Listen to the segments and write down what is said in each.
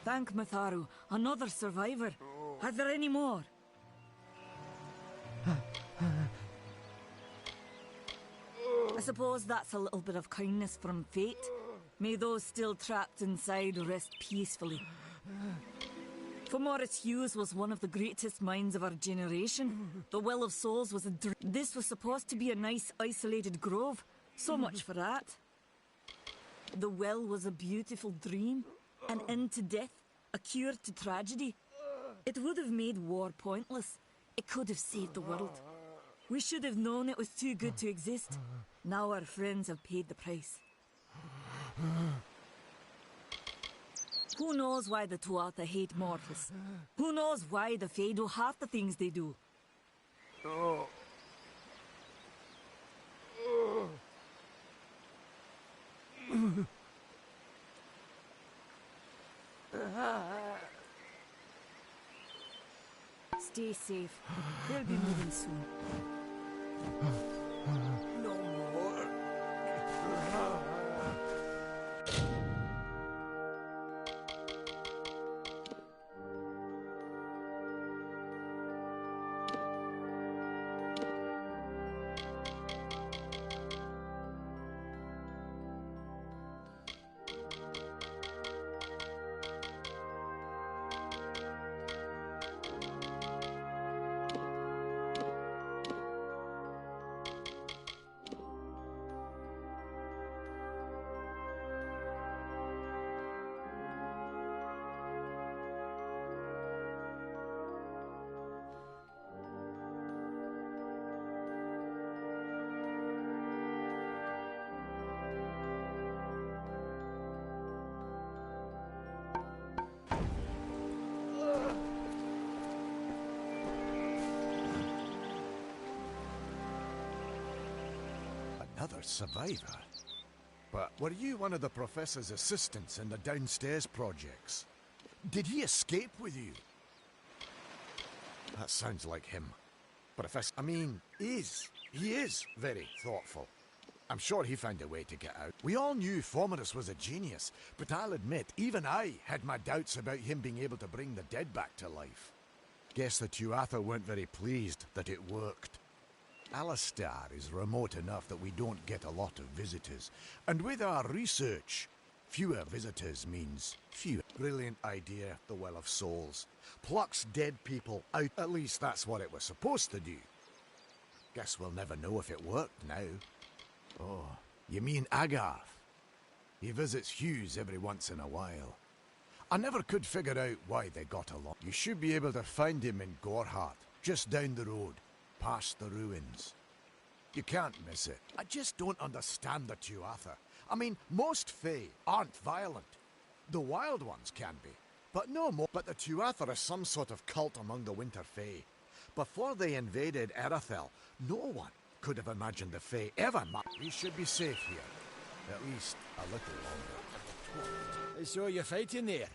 Thank Matharu, another survivor. Are there any more? I suppose that's a little bit of kindness from fate. May those still trapped inside rest peacefully. For Morris Hughes was one of the greatest minds of our generation. The Well of Souls was this was supposed to be a nice isolated grove. So much for that. The well was a beautiful dream. An end to death. A cure to tragedy. It would have made war pointless. It could have saved the world. We should have known it was too good to exist. Now our friends have paid the price. Who knows why the Tuatha hate mortals? Who knows why the Fae do half the things they do? Stay safe. They'll be moving soon. No more. Another survivor? But were you one of the Professor's assistants in the downstairs projects? Did he escape with you? That sounds like him. Professor, he is very thoughtful. I'm sure he found a way to get out. We all knew Fomerus was a genius, but I'll admit, even I had my doubts about him being able to bring the dead back to life. Guess the Tuatha weren't very pleased that it worked. Alistar is remote enough that we don't get a lot of visitors. And with our research, fewer visitors means fewer. Brilliant idea, the Well of Souls. Plucks dead people out. At least that's what it was supposed to do. Guess we'll never know if it worked now. Oh, you mean Agarth? He visits Hughes every once in a while. I never could figure out why they got along. You should be able to find him in Gorhart, just down the road. Past the ruins. You can't miss it. I just don't understand the Tuatha. Most Fae aren't violent. The wild ones can be, but no more. But the Tuatha are some sort of cult among the Winter Fae. Before they invaded Erethel, no one could have imagined the Fae ever. We should be safe here. At least a little longer. I saw you fighting there.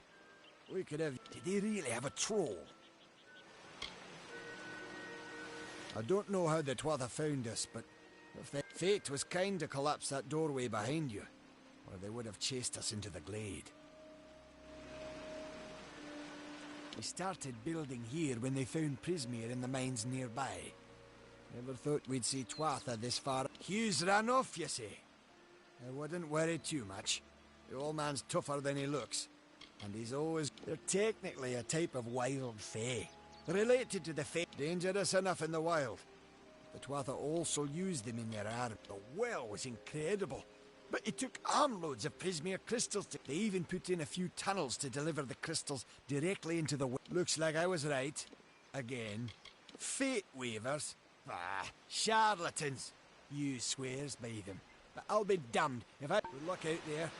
We could have... Did he really have a troll? I don't know how the Tuatha found us, but fate was kind to collapse that doorway behind you, or they would have chased us into the glade. We started building here when they found Prismere in the mines nearby. Never thought we'd see Tuatha this far. Hughes ran off, you say? I wouldn't worry too much. The old man's tougher than he looks, and he's always... They're technically a type of wild Fae. Related to the Fae. Dangerous enough in the wild. The Tuatha also used them in their army. The well was incredible. But it took armloads of Prismere crystals to... They even put in a few tunnels to deliver the crystals directly into the well. Looks like I was right. Again. Fate weavers? Ah, charlatans. You swears by them. But I'll be damned if I... Good luck out there.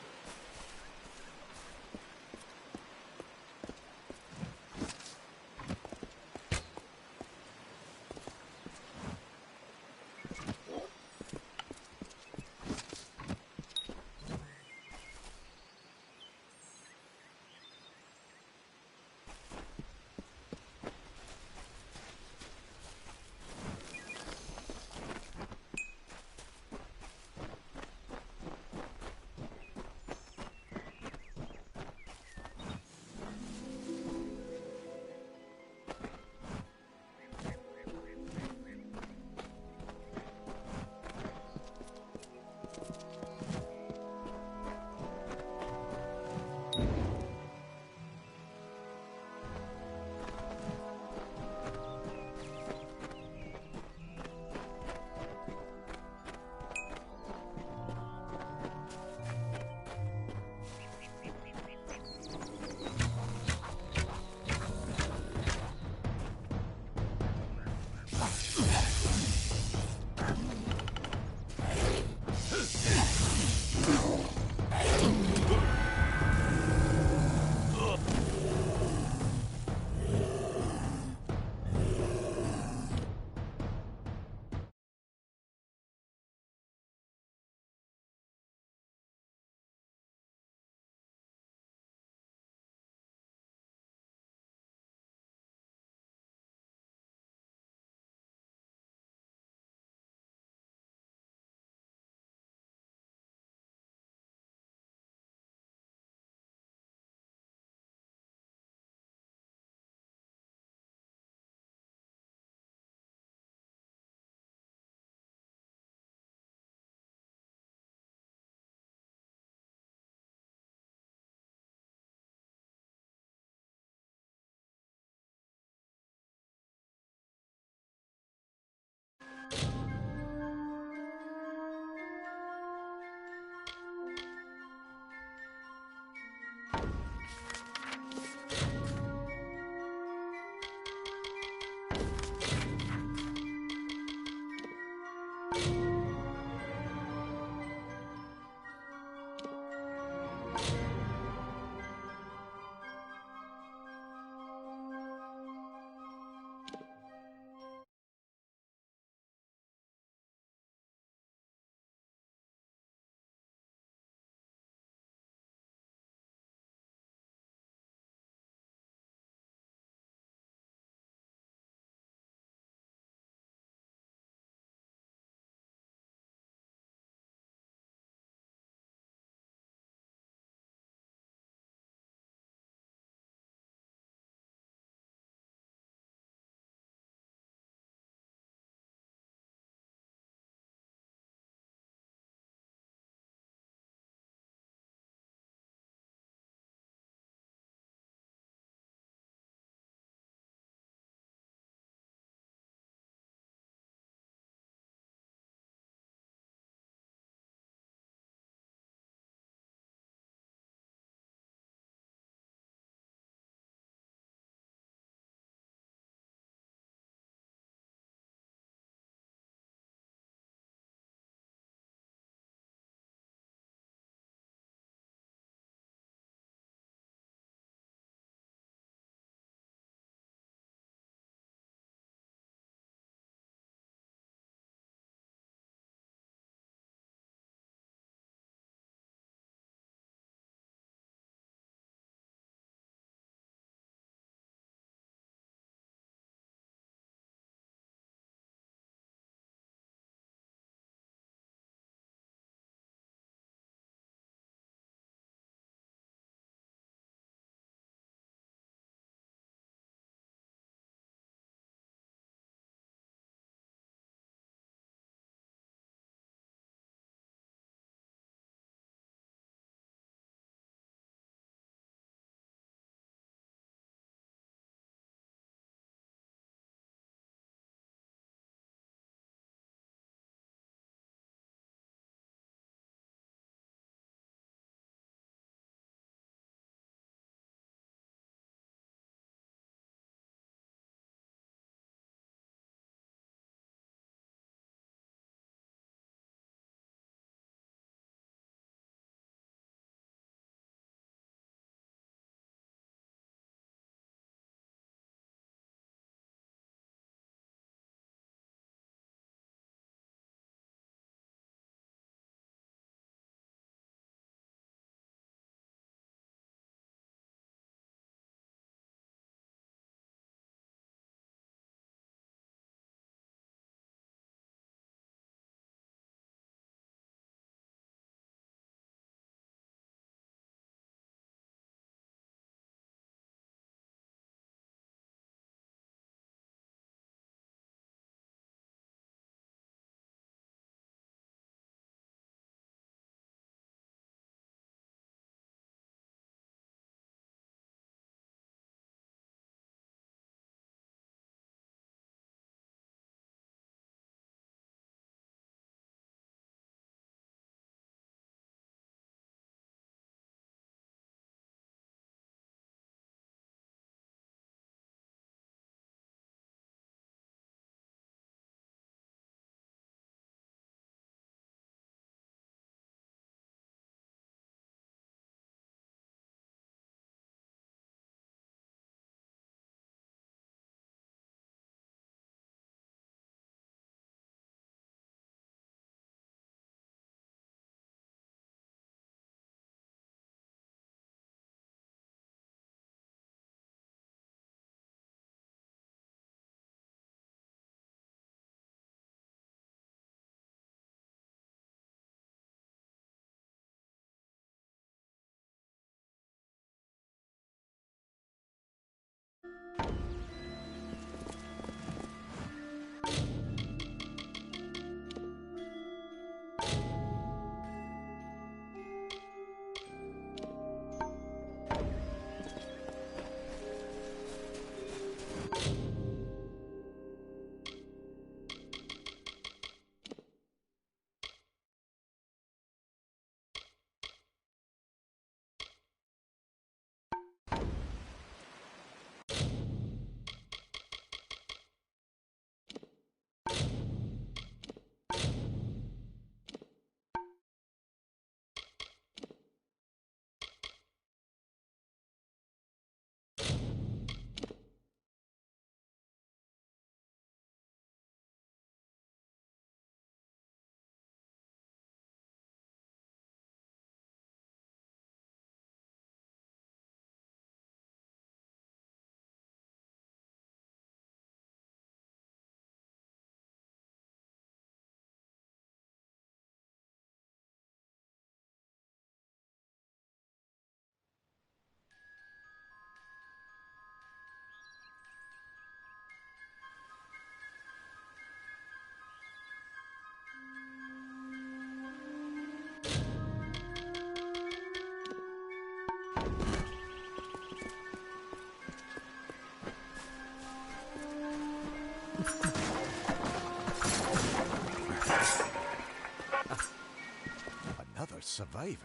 Another survivor?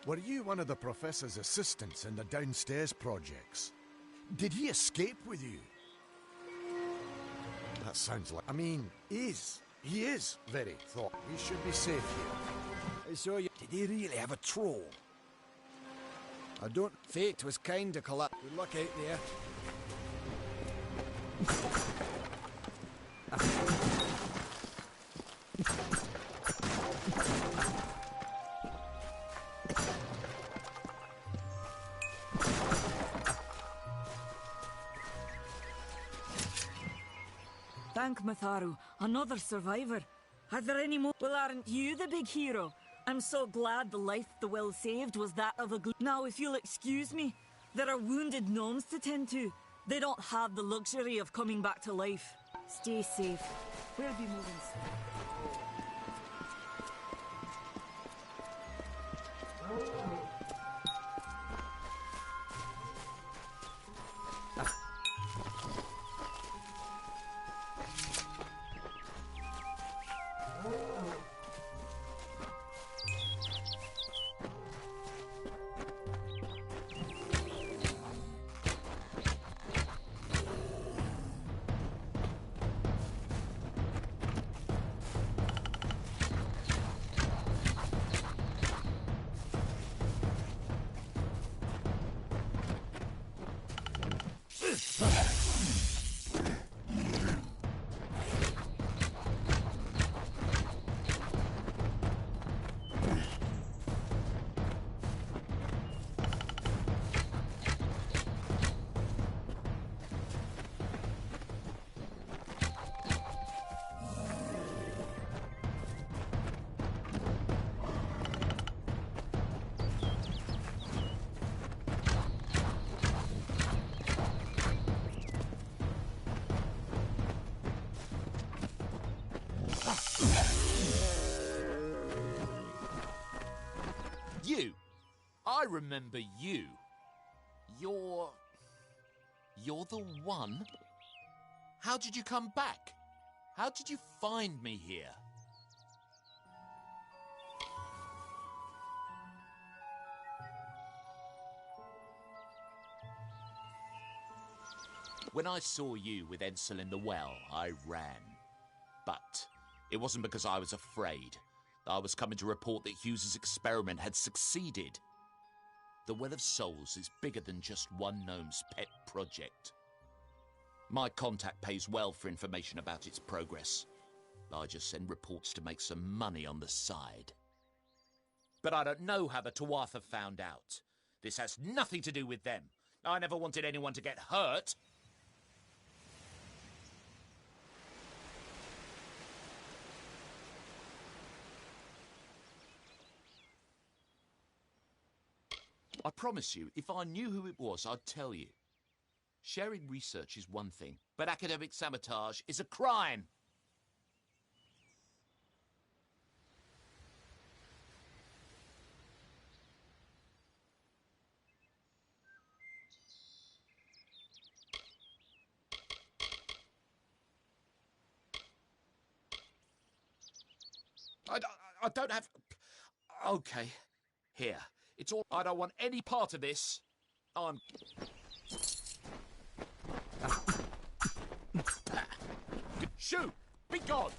Were you one of the Professor's assistants in the downstairs projects? Did he escape with you? That sounds like... I mean, he is very thought. We should be safe here. So did he really have a troll? I don't... Fate was kind to collapse. Good luck out there. Thank Matharu, another survivor. Are there any more? Well, aren't you the big hero? I'm so glad the life the Will saved was that of a Now, if you'll excuse me, there are wounded gnomes to tend to. They don't have the luxury of coming back to life. Stay safe. We'll be moving soon. You! I remember you. You're the one? How did you come back? How did you find me here? When I saw you with Ensel in the well, I ran. But it wasn't because I was afraid. I was coming to report that Hughes's experiment had succeeded. The Well of Souls is bigger than just one gnome's pet project. My contact pays well for information about its progress. I just send reports to make some money on the side. But I don't know how the Tuatha found out. This has nothing to do with them. I never wanted anyone to get hurt. I promise you, if I knew who it was, I'd tell you. Sharing research is one thing, but academic sabotage is a crime. I don't have... Okay. Here. It's all... I don't want any part of this. I'm... Shoot! Be gone!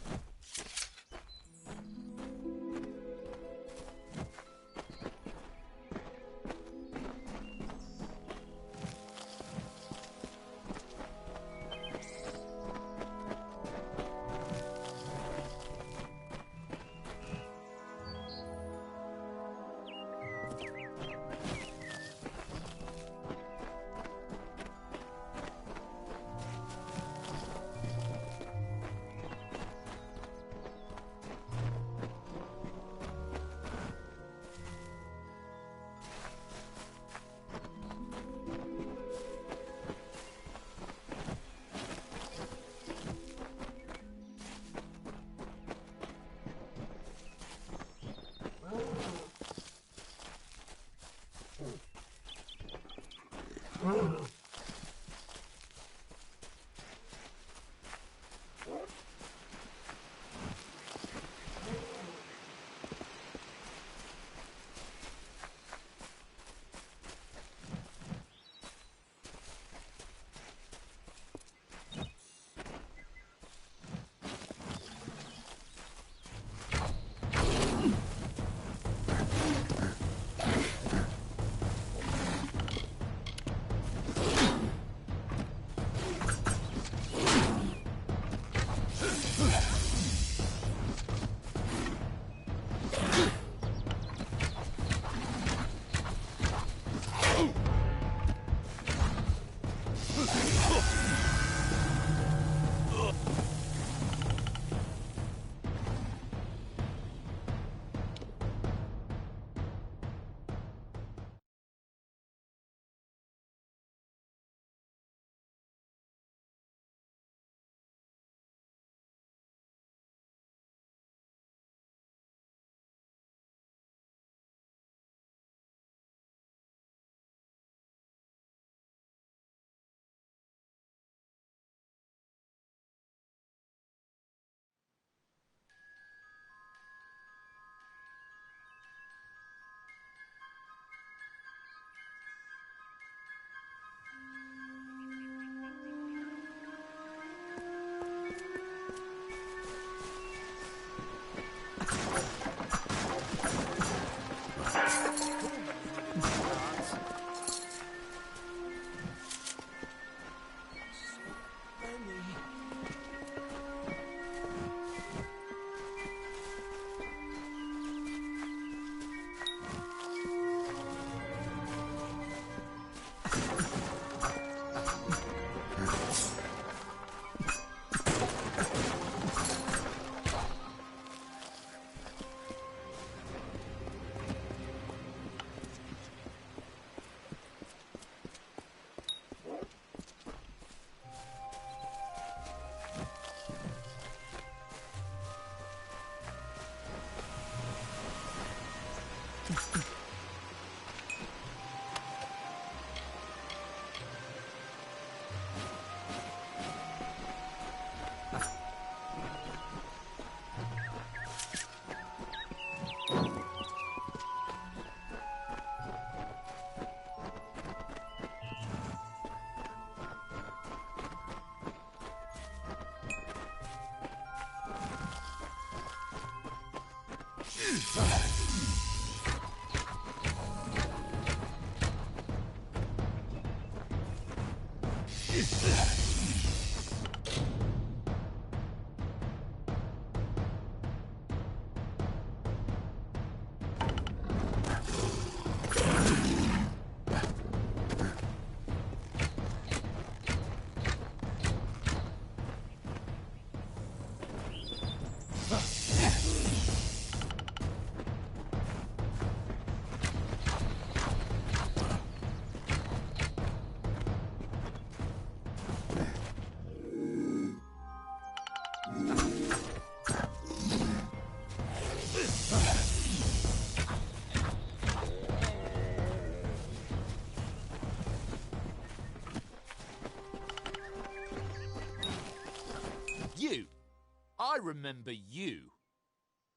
remember you.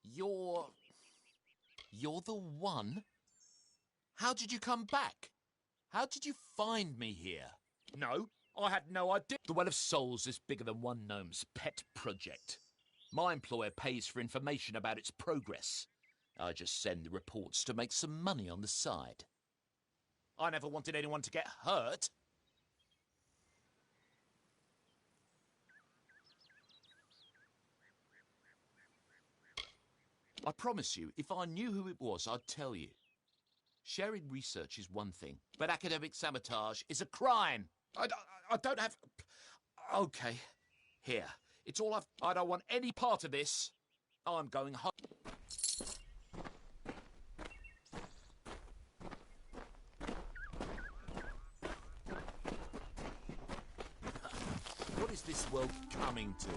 You're the one? How did you come back? How did you find me here? No, I had no idea. The Well of Souls is bigger than one gnome's pet project. My employer pays for information about its progress. I just send the reports to make some money on the side. I never wanted anyone to get hurt. I promise you, if I knew who it was, I'd tell you. Sharing research is one thing, but academic sabotage is a crime. I don't have... Okay, here. It's all I don't want any part of this. I'm going home. What is this world coming to?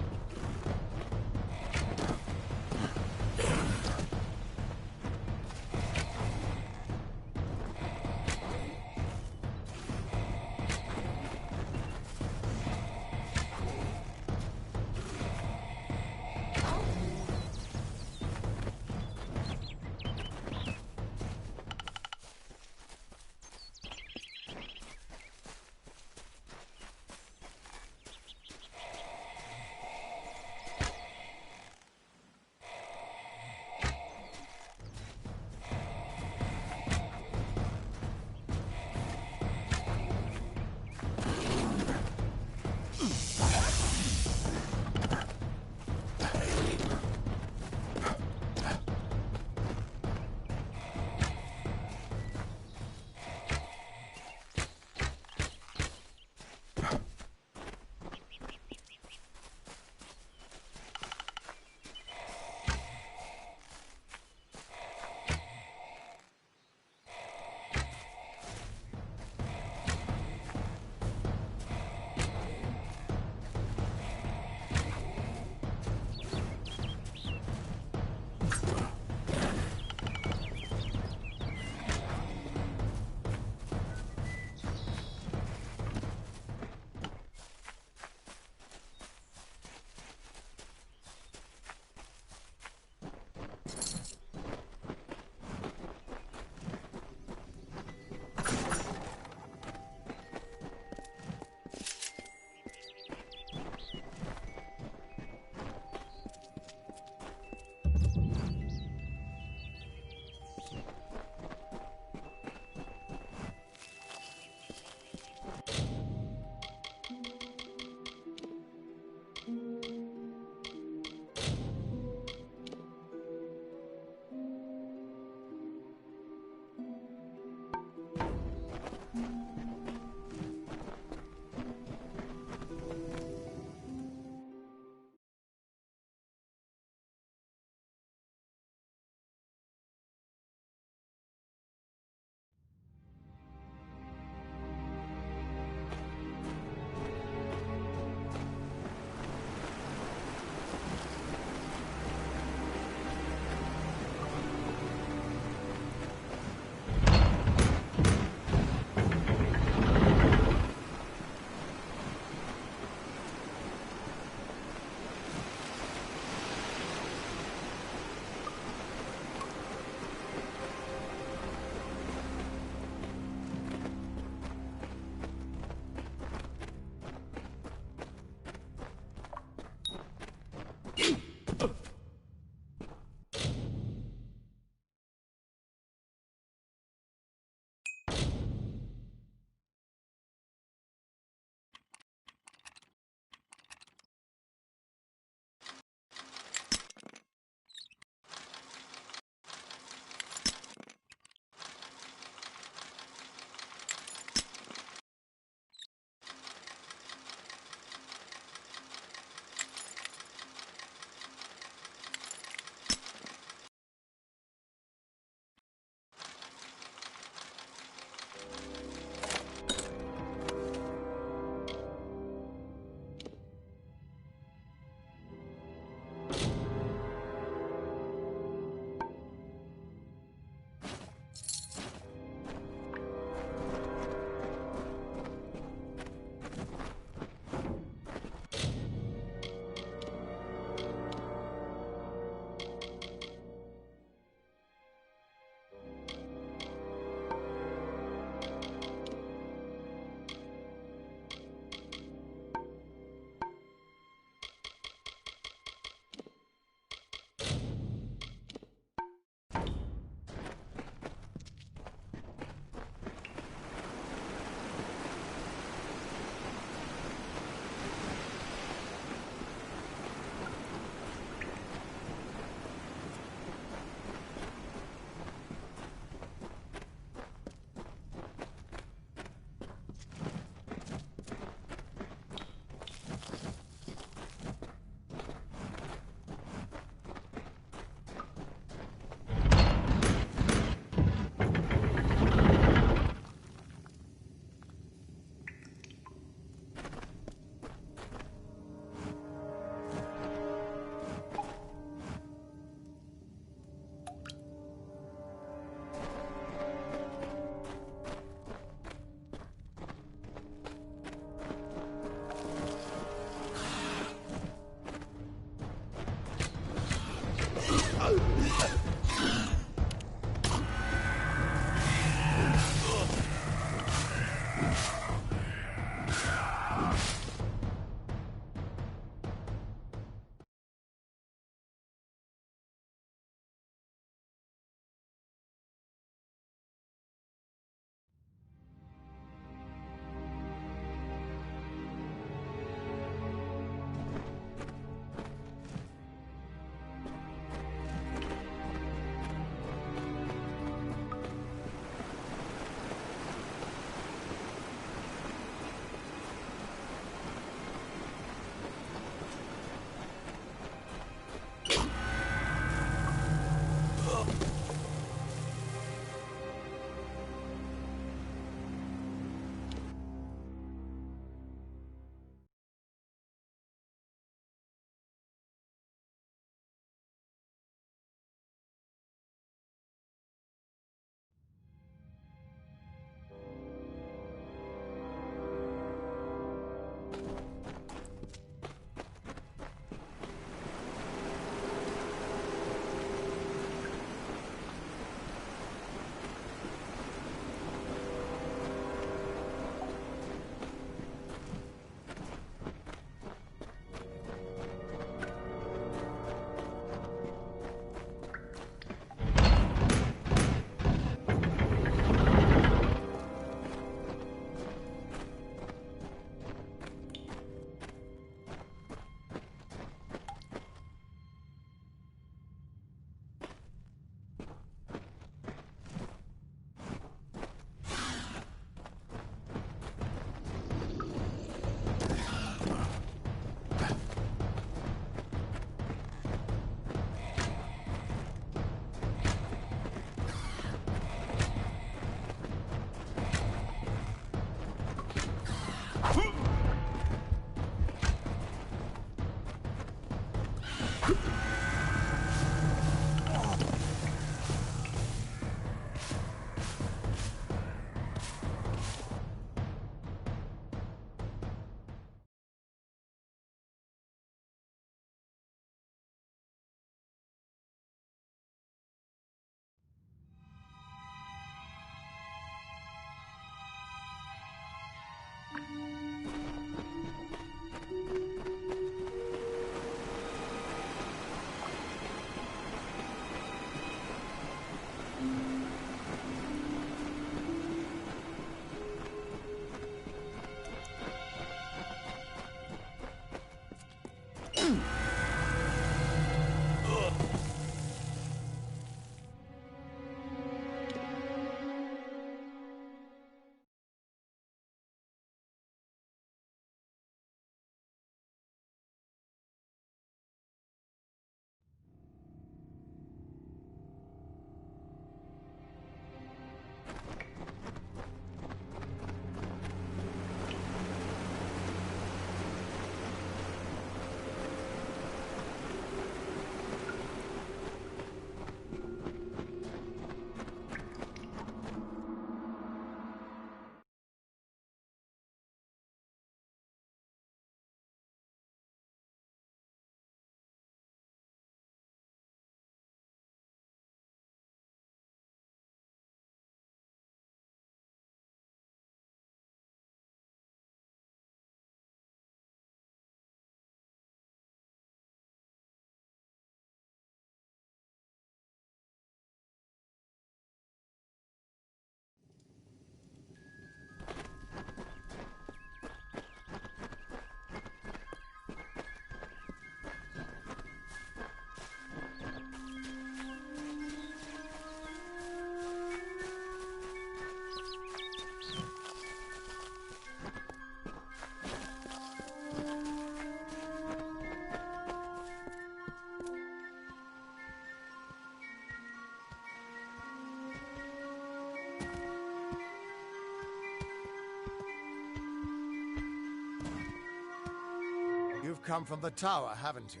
come from the tower, haven't you?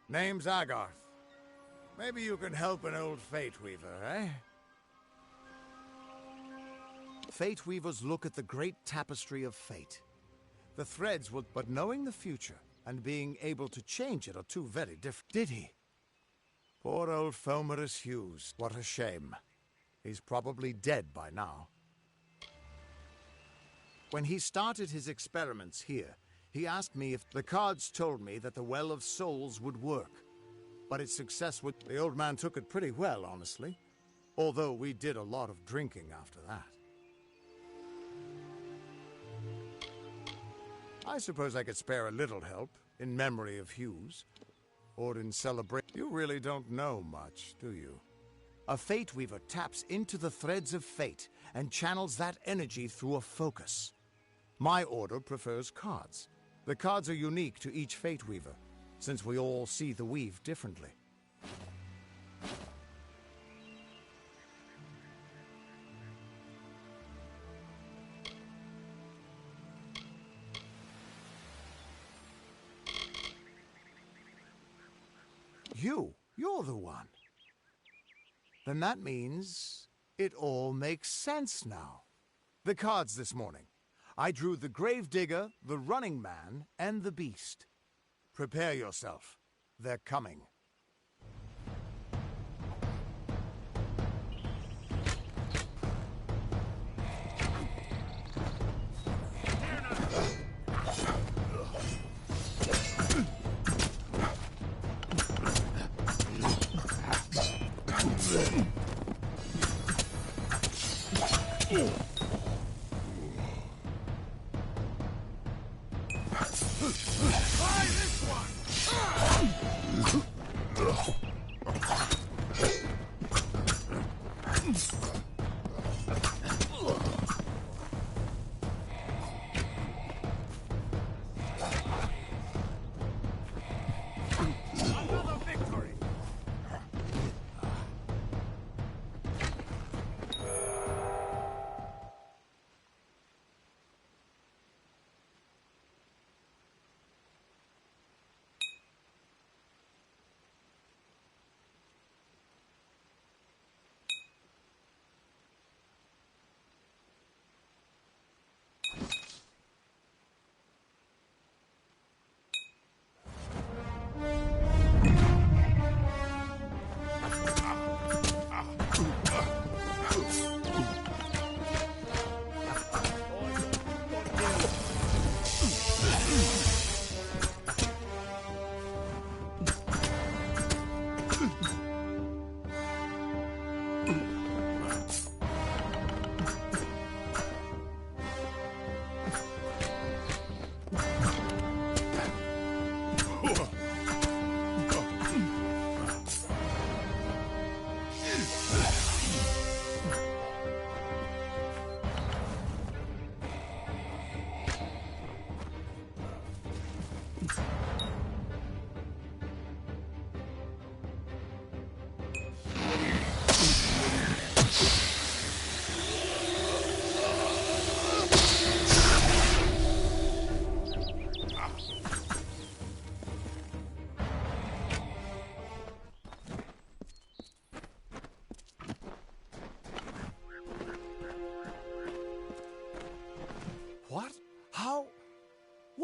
Name's Agarth. Maybe you can help an old Fate Weaver, eh? Fate Weavers look at the great tapestry of fate. The threads will... But knowing the future and being able to change it are two very different... Did he? Poor old Fomerus Hughes. What a shame. He's probably dead by now. When he started his experiments here, he asked me if the cards told me that the Well of Souls would work. But its success would... The old man took it pretty well, honestly. Although we did a lot of drinking after that. I suppose I could spare a little help, in memory of Hughes. Or in celebration. You really don't know much, do you? A Fate Weaver taps into the threads of fate and channels that energy through a focus. My order prefers cards. The cards are unique to each Fate Weaver, since we all see the weave differently. You're the one. Then that means it all makes sense now. The cards this morning. I drew the Gravedigger, the Running Man, and the Beast. Prepare yourself. They're coming.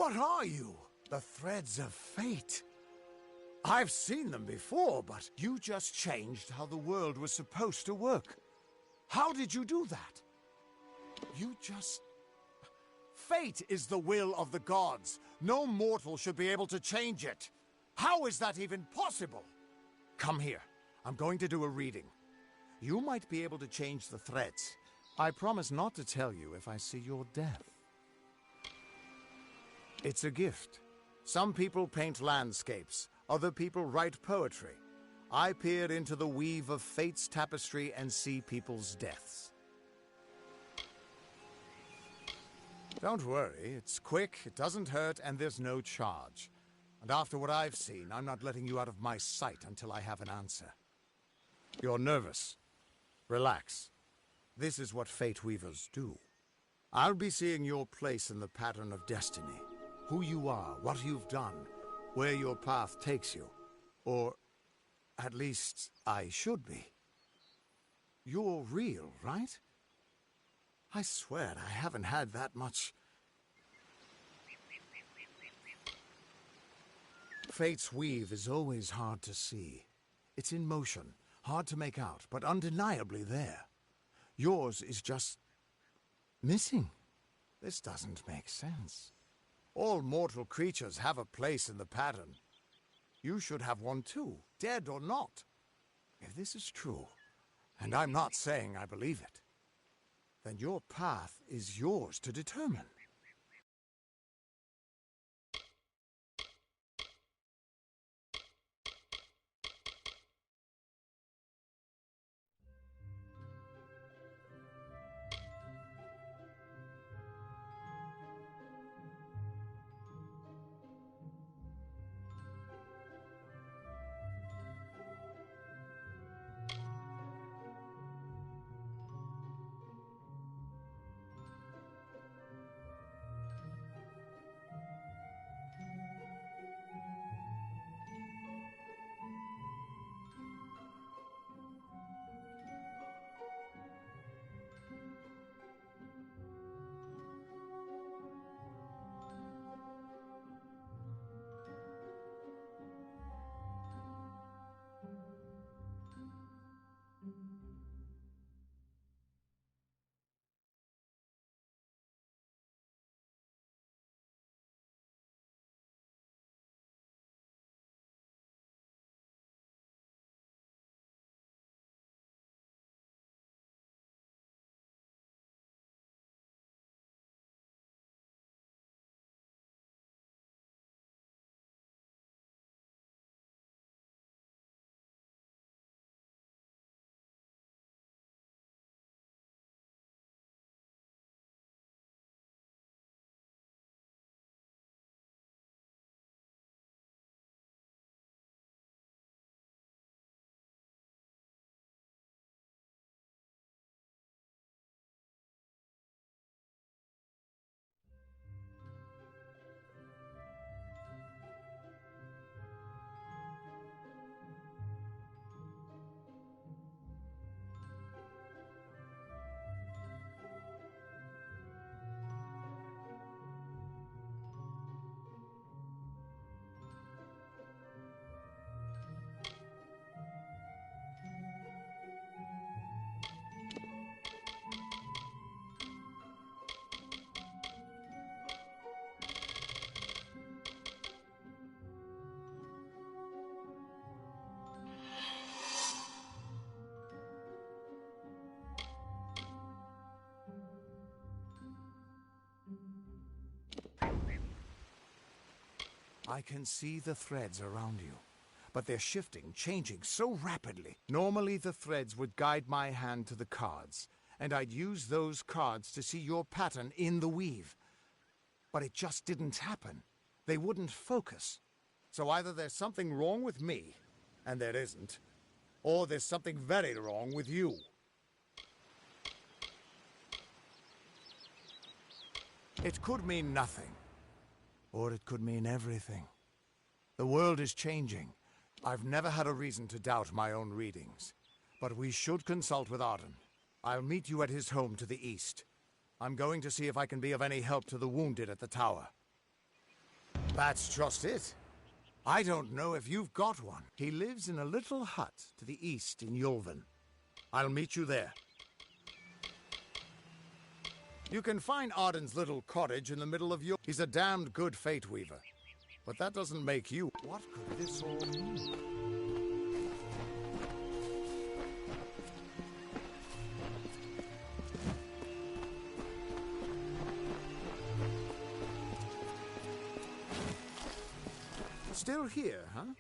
What are you? The threads of fate. I've seen them before, but you just changed how the world was supposed to work. How did you do that? You just... Fate is the will of the gods. No mortal should be able to change it. How is that even possible? Come here. I'm going to do a reading. You might be able to change the threads. I promise not to tell you if I see your death. It's a gift. Some people paint landscapes. Other people write poetry. I peer into the weave of fate's tapestry and see people's deaths. Don't worry, it's quick, it doesn't hurt, and there's no charge. And after what I've seen, I'm not letting you out of my sight until I have an answer. You're nervous. Relax. This is what Fate Weavers do. I'll be seeing your place in the pattern of destiny. Who you are, what you've done, where your path takes you. Or, at least, I should be. You're real, right? I swear I haven't had that much. Fate's weave is always hard to see. It's in motion, hard to make out, but undeniably there. Yours is just missing. This doesn't make sense. All mortal creatures have a place in the pattern. You should have one too, dead or not. If this is true, and I'm not saying I believe it, then your path is yours to determine. I can see the threads around you, but they're shifting, changing so rapidly. Normally the threads would guide my hand to the cards, and I'd use those cards to see your pattern in the weave. But it just didn't happen. They wouldn't focus. So either there's something wrong with me, and there isn't, or there's something very wrong with you. It could mean nothing. Or it could mean everything. The world is changing. I've never had a reason to doubt my own readings. But we should consult with Arden. I'll meet you at his home to the east. I'm going to see if I can be of any help to the wounded at the tower. That's just it. I don't know if you've got one. He lives in a little hut to the east in Yulven. I'll meet you there. You can find Arden's little cottage in the middle of your... He's a damned good fate weaver. But that doesn't make you... What could this all mean? Still here, huh?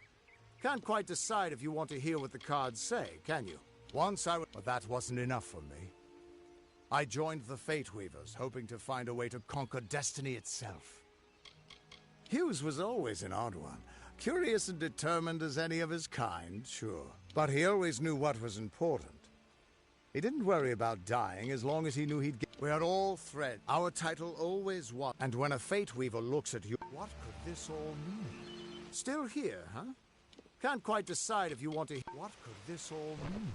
Can't quite decide if you want to hear what the cards say, can you? Once I... But that wasn't enough for me. I joined the Fate Weavers, hoping to find a way to conquer destiny itself. Hughes was always an odd one. Curious and determined as any of his kind, sure. But he always knew what was important. He didn't worry about dying as long as he knew he'd get... We are all thread. Our title always was. And when a Fate Weaver looks at you... What could this all mean? Still here, huh? Can't quite decide if you want to... What could this all mean?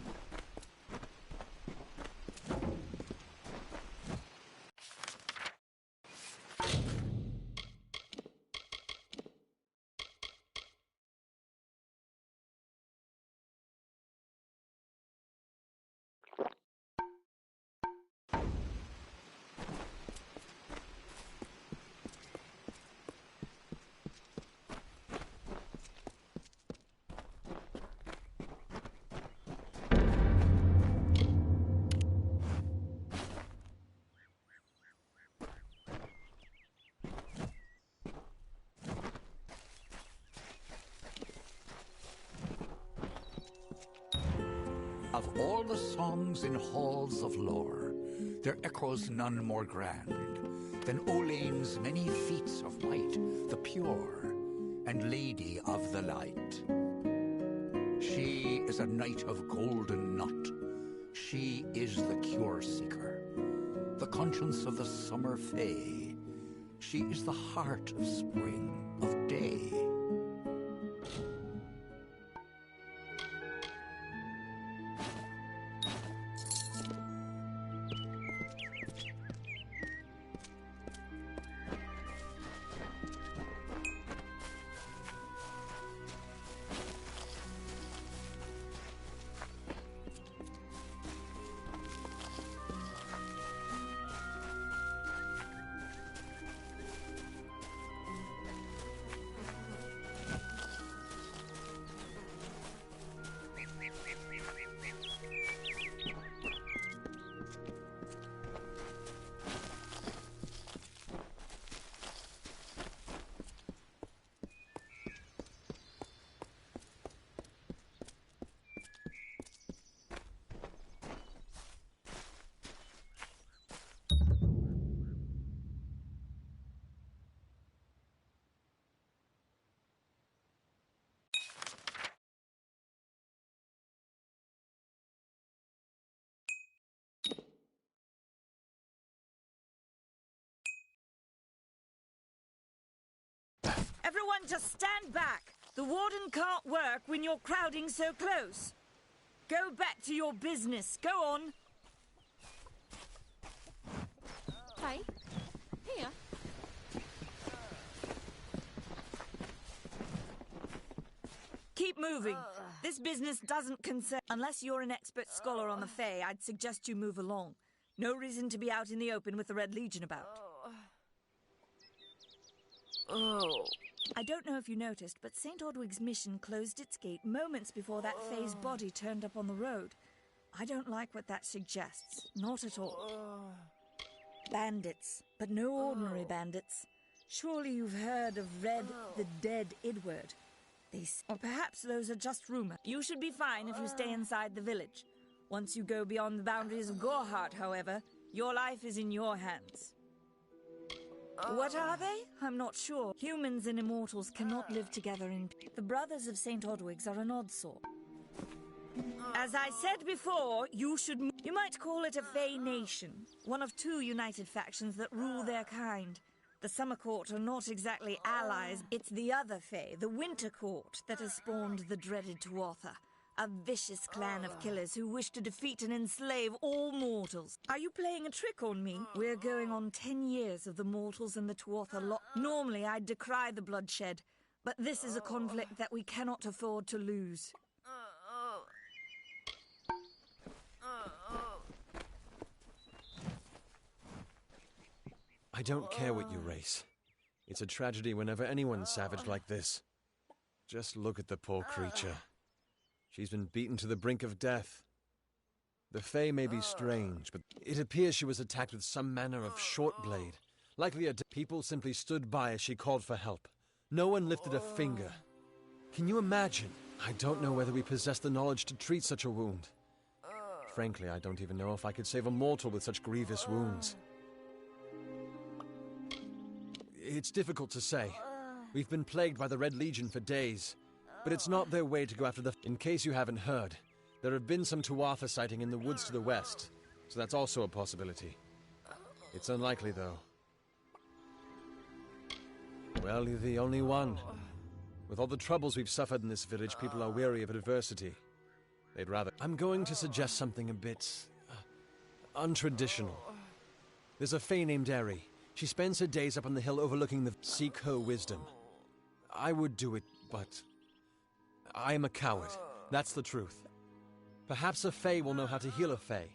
Of all the songs in halls of lore, there echoes none more grand than Olaine's many feats of might, the pure and lady of the light. She is a knight of golden knot. She is the cure seeker, the conscience of the summer fae. She is the heart of spring, of day. Everyone just stand back. The warden can't work when you're crowding so close. Go back to your business. Go on. Hey, here. Keep moving. This business doesn't concern... Unless you're an expert scholar on the Fae, I'd suggest you move along. No reason to be out in the open with the Red Legion about. I don't know if you noticed, but St. Odwig's mission closed its gate moments before that Fae's body turned up on the road. I don't like what that suggests. Not at all. Bandits, but no ordinary bandits. Surely you've heard of Red the Dead Idward. Or perhaps those are just rumors. You should be fine if you stay inside the village. Once you go beyond the boundaries of Gorhart, however, your life is in your hands. What are they? I'm not sure. Humans and immortals cannot live together in... The Brothers of St. Odwig's are an odd sort. As I said before, you might call it a Fae nation. One of two united factions that rule their kind. The Summer Court are not exactly allies. It's the other Fae, the Winter Court, that has spawned the dreaded Tuatha. A vicious clan of killers who wish to defeat and enslave all mortals. Are you playing a trick on me? We're going on 10 years of the mortals and the Tuatha lot. Normally, I'd decry the bloodshed, but this is a conflict that we cannot afford to lose. I don't care what you race. It's a tragedy whenever anyone's savage like this. Just look at the poor creature. She's been beaten to the brink of death. The Fae may be strange, but it appears she was attacked with some manner of short blade. Likely people simply stood by as she called for help. No one lifted a finger. Can you imagine? I don't know whether we possess the knowledge to treat such a wound. Frankly, I don't even know if I could save a mortal with such grievous wounds. It's difficult to say. We've been plagued by the Red Legion for days, but it's not their way to go after the... In case you haven't heard, there have been some Tuatha sighting in the woods to the west, so that's also a possibility. It's unlikely, though. Well, you're the only one. With all the troubles we've suffered in this village, people are weary of adversity. They'd rather... I'm going to suggest something a bit... untraditional. There's a fae named Eri. She spends her days up on the hill overlooking the... Seek her wisdom. I would do it, but... I am a coward. That's the truth. Perhaps a fae will know how to heal a fae.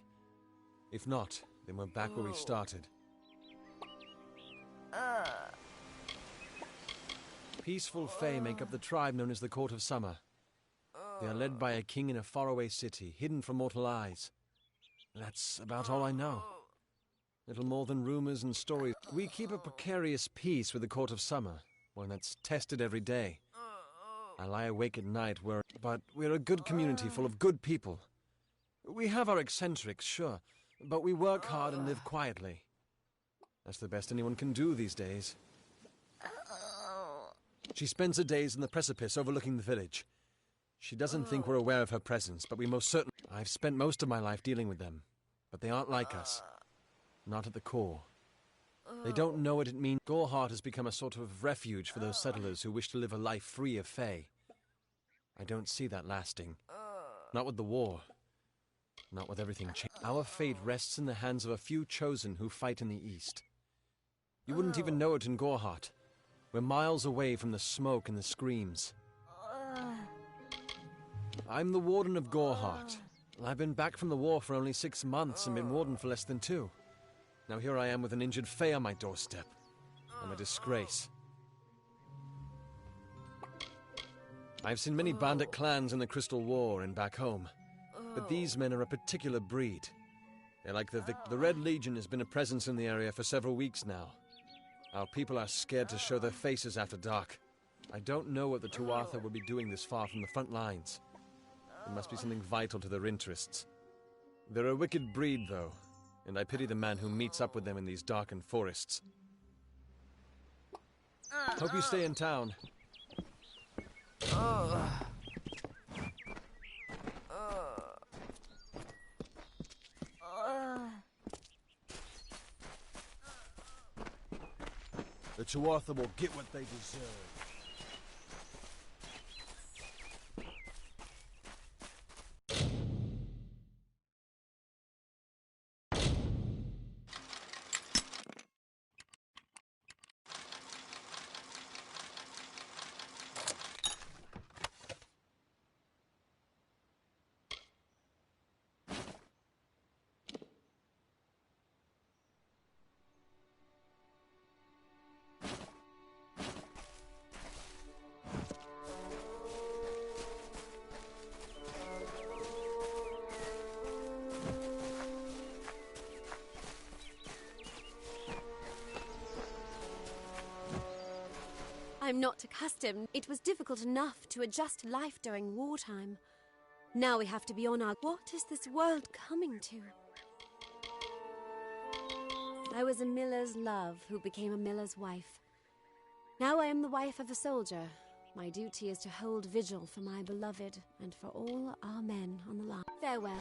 If not, then we're back where we started. Peaceful fae make up the tribe known as the Court of Summer. They are led by a king in a faraway city, hidden from mortal eyes. That's about all I know. Little more than rumors and stories. We keep a precarious peace with the Court of Summer, one that's tested every day. I lie awake at night, but we're a good community full of good people. We have our eccentrics, sure, but we work hard and live quietly. That's the best anyone can do these days. She spends her days in the precipice overlooking the village. She doesn't think we're aware of her presence, but we most certainly... I've spent most of my life dealing with them, but they aren't like us. Not at the core. They don't know what it means. Goreheart has become a sort of refuge for those settlers who wish to live a life free of fae. I don't see that lasting. Not with the war. Not with everything changing. Our fate rests in the hands of a few chosen who fight in the east. You wouldn't even know it in Goreheart. We're miles away from the smoke and the screams. I'm the warden of Goreheart. I've been back from the war for only 6 months and been warden for less than 2. Now here I am with an injured fae on my doorstep. I'm a disgrace. I've seen many bandit clans in the Crystal War and back home, but these men are a particular breed. They're like the Red Legion has been a presence in the area for several weeks now. Our people are scared to show their faces after dark. I don't know what the Tuatha would be doing this far from the front lines. It must be something vital to their interests. They're a wicked breed, though, and I pity the man who meets up with them in these darkened forests. Hope you stay in town. The Tuatha will get what they deserve. I'm not accustomed. It was difficult enough to adjust life during wartime. Now we have to be on our... What is this world coming to? I was a miller's love who became a miller's wife. Now I am the wife of a soldier. My duty is to hold vigil for my beloved and for all our men on the line. Farewell.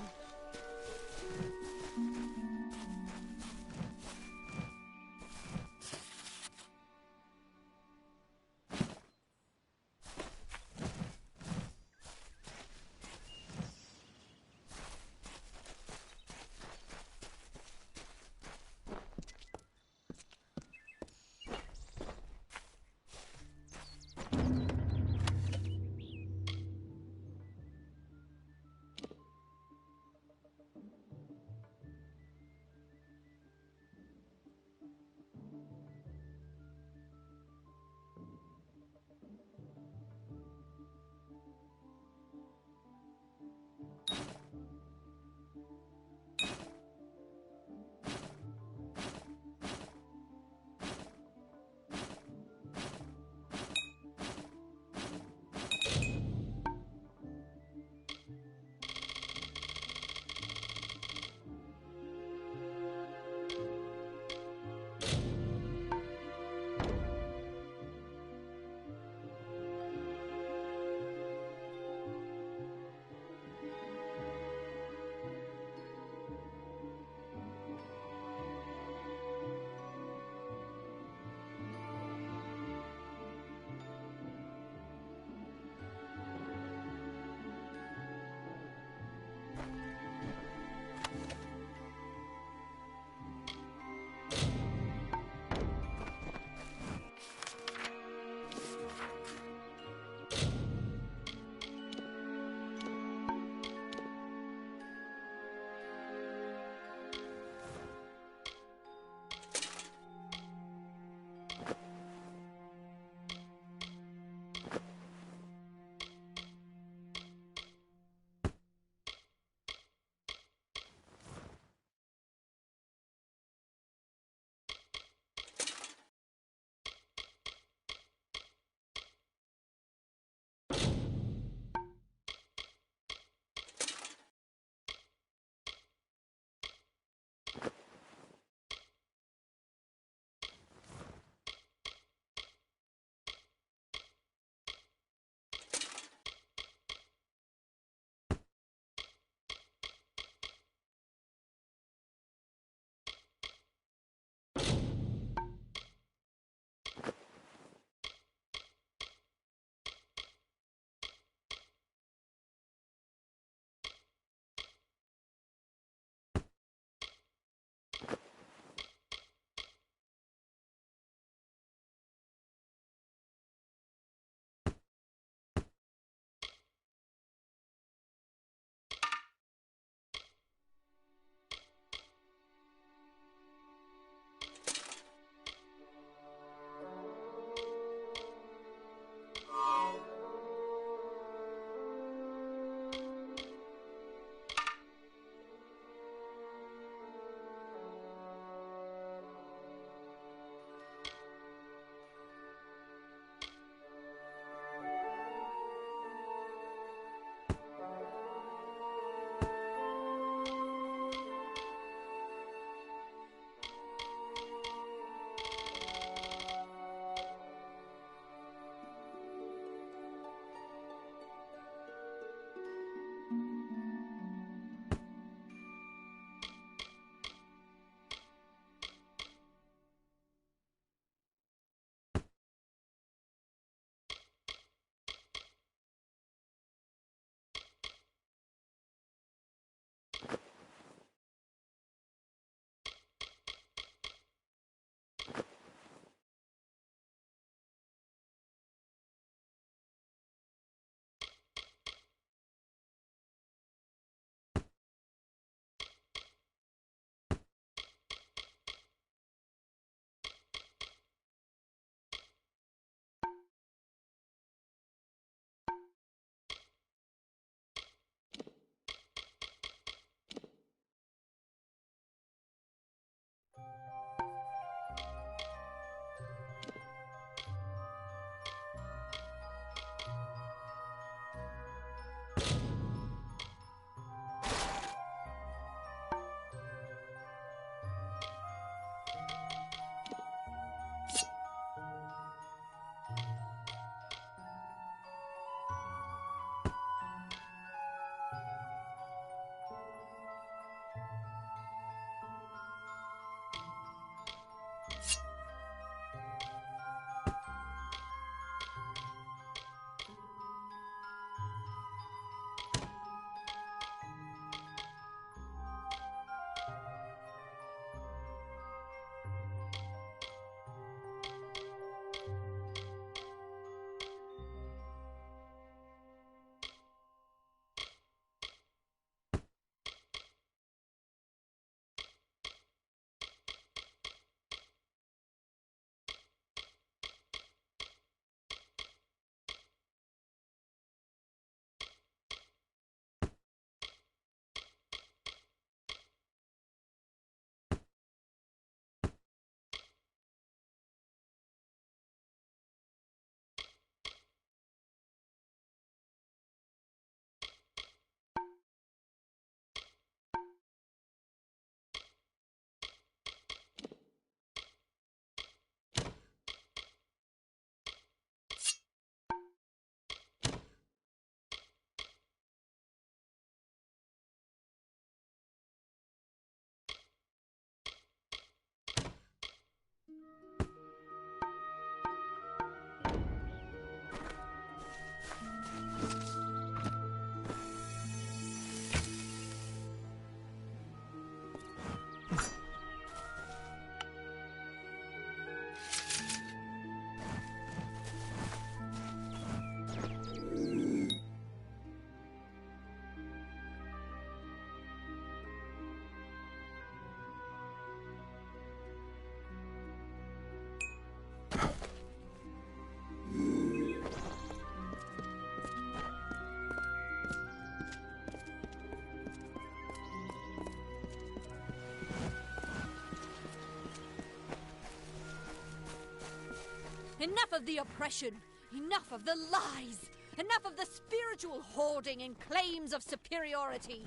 Enough of the oppression! Enough of the lies! Enough of the spiritual hoarding and claims of superiority!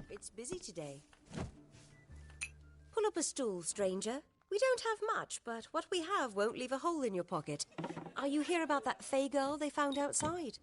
It's busy today. Pull up a stool, stranger. We don't have much, but what we have won't leave a hole in your pocket. Are you here about that Fey girl they found outside?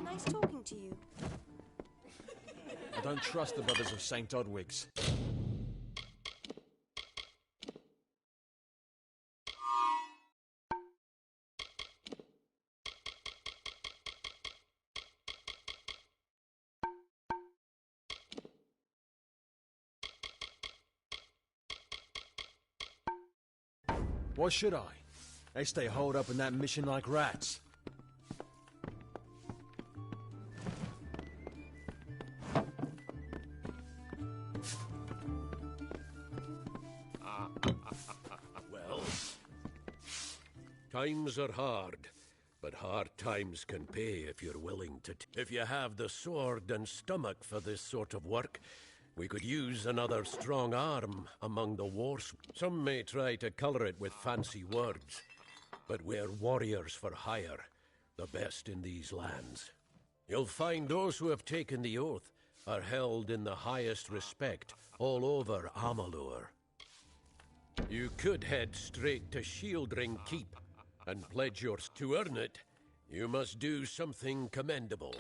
Nice talking to you. I don't trust the brothers of St. Odwig's. Why should I? They stay holed up in that mission like rats. Well, times are hard, but hard times can pay if you're willing to. If you have the sword and stomach for this sort of work, we could use another strong arm among the wars. Some may try to color it with fancy words, but we're warriors for hire, the best in these lands. You'll find those who have taken the oath are held in the highest respect all over Amalur. You could head straight to Shieldring Keep and pledge yours. To earn it, you must do something commendable.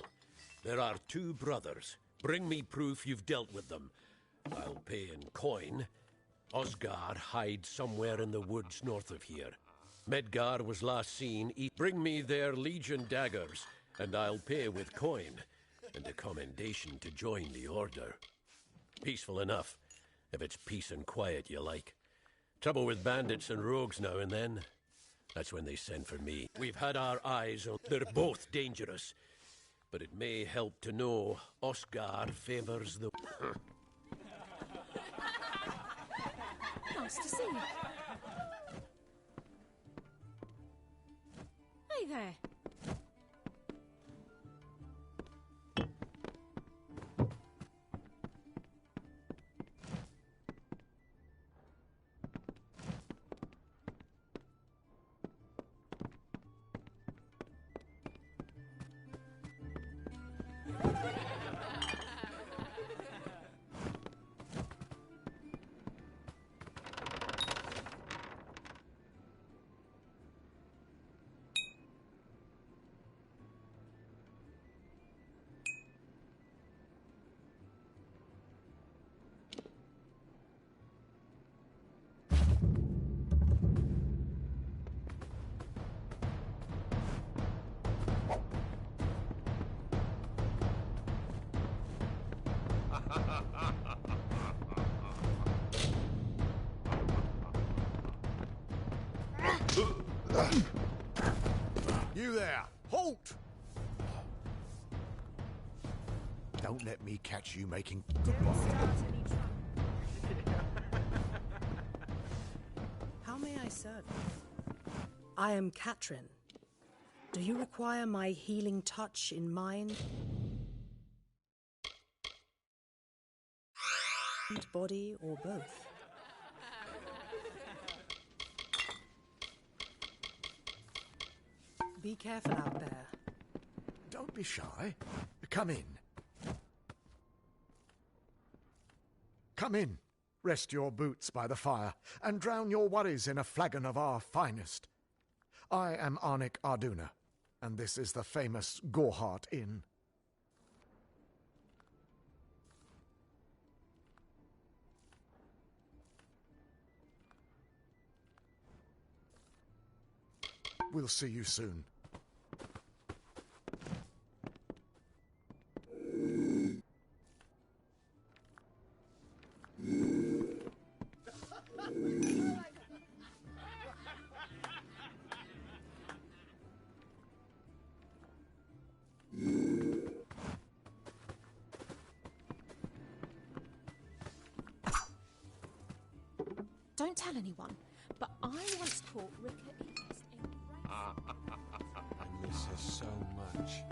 There are two brothers. Bring me proof you've dealt with them. I'll pay in coin. Osgar hides somewhere in the woods north of here. Medgar was last seen. Bring me their Legion daggers, and I'll pay with coin, and a commendation to join the order. Peaceful enough, if it's peace and quiet you like. Trouble with bandits and rogues now and then. That's when they send for me. We've had our eyes on... They're both dangerous. But it may help to know Oscar favors the... Nice to see you. Hey there. You there! Halt! Don't let me catch you making... How may I serve you? I am Katrin. Do you require my healing touch in mind, body, or both? Be careful out there. Don't be shy. Come in. Come in. Rest your boots by the fire, and drown your worries in a flagon of our finest. I am Arnik Arduna, and this is the famous Goreheart Inn. We'll see you soon. Don't tell anyone, but I once taught RiCkLoCo I miss her so much.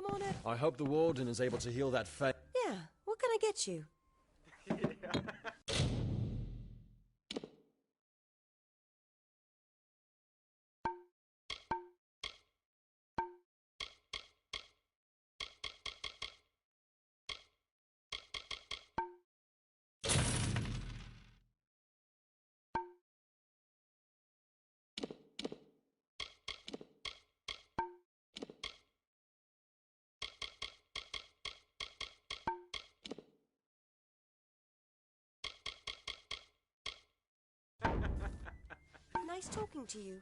Come on in. I hope the warden is able to heal that Fae. Yeah, what can I get you? Nice talking to you.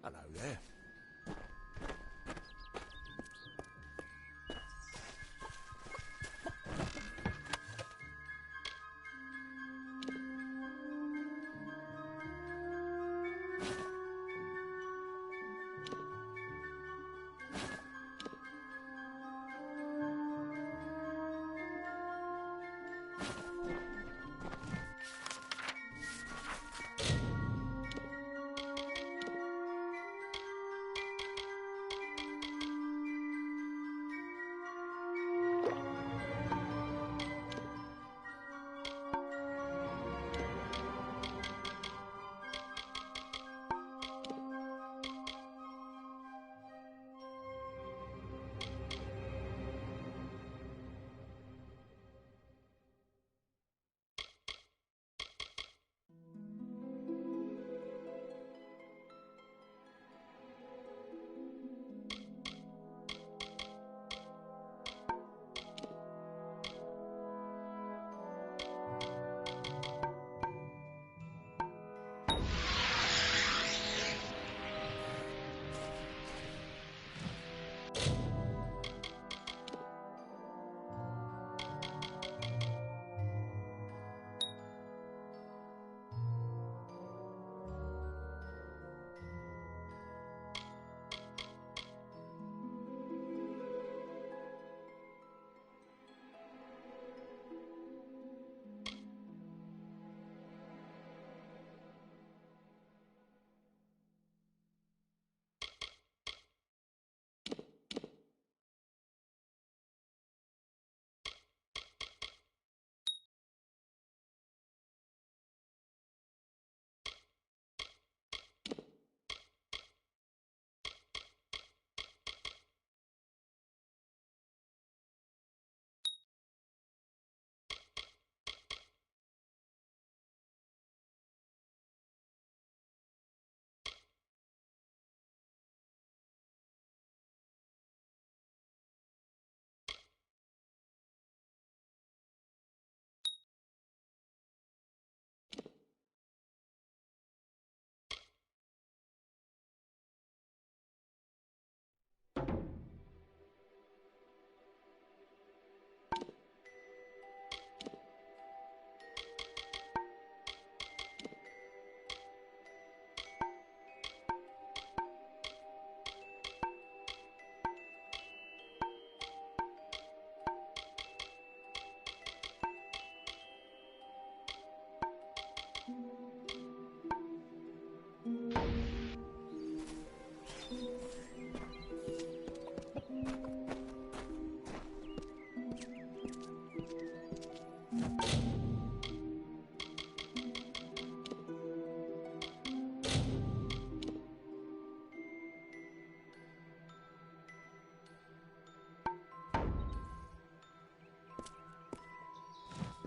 Hello there.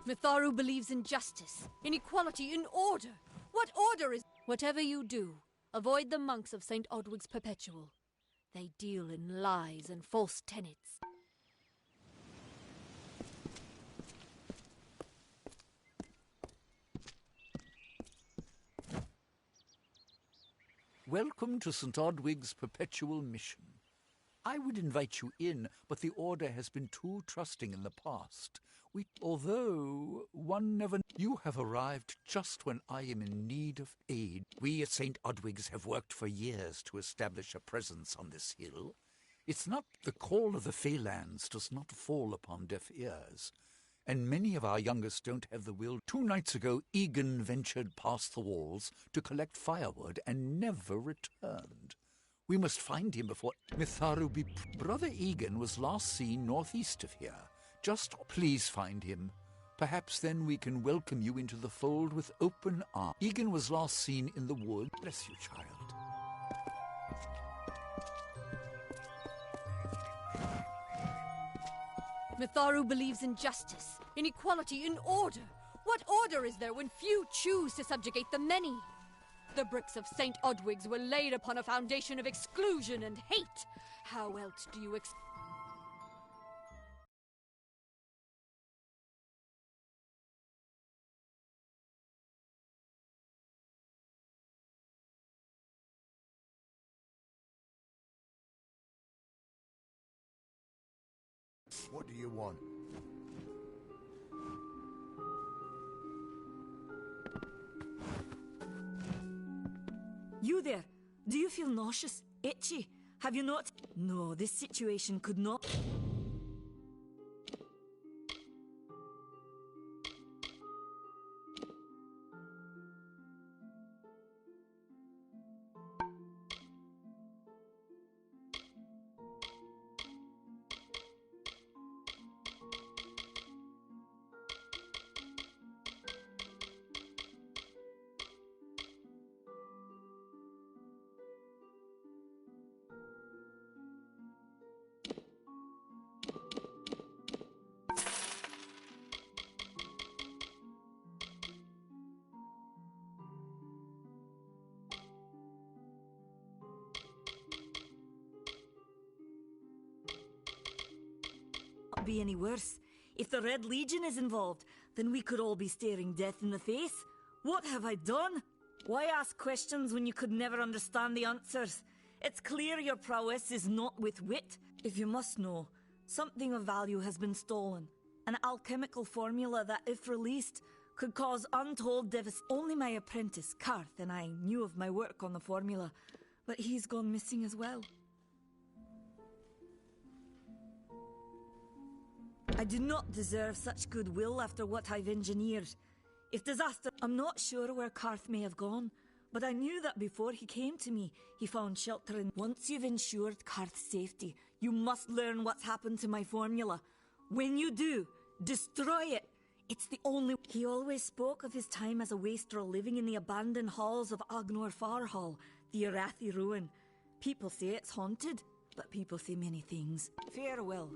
Mitharu believes in justice, in equality, in order. What order is... Whatever you do, avoid the monks of St. Odwig's Perpetual. They deal in lies and false tenets. Welcome to St. Odwig's perpetual mission. I would invite you in, but the Order has been too trusting in the past. Although one never... You have arrived just when I am in need of aid. We at St. Odwig's have worked for years to establish a presence on this hill. It's not... The call of the Feylands does not fall upon deaf ears, and many of our youngest don't have the will. 2 nights ago, Egan ventured past the walls to collect firewood and never returned. We must find him before Mitharu be... Brother Egan was last seen northeast of here. Just please find him. Perhaps then we can welcome you into the fold with open arms. Egan was last seen in the wood. Bless you, child. Mitharu believes in justice, in equality, in order. What order is there when few choose to subjugate the many? The bricks of St. Odwig's were laid upon a foundation of exclusion and hate. How else do you What do you want? You there? Do you feel nauseous? Itchy? Have you not? No, this situation could not... be any worse. If the Red Legion is involved, then we could all be staring death in the face. What have I done? Why ask questions when you could never understand the answers? It's clear your prowess is not with wit. If you must know, something of value has been stolen. An alchemical formula that, if released, could cause untold devastation. Only my apprentice, Karth, and I knew of my work on the formula, but he's gone missing as well. I do not deserve such goodwill after what I've engineered. If disaster... I'm not sure where Karth may have gone, but I knew that before he came to me, he found shelter in... Once you've ensured Karth's safety, you must learn what's happened to my formula. When you do, destroy it. It's the only... He always spoke of his time as a wastrel living in the abandoned halls of Agnor Farhall, the Arathi ruin. People say it's haunted, but people say many things. Farewell.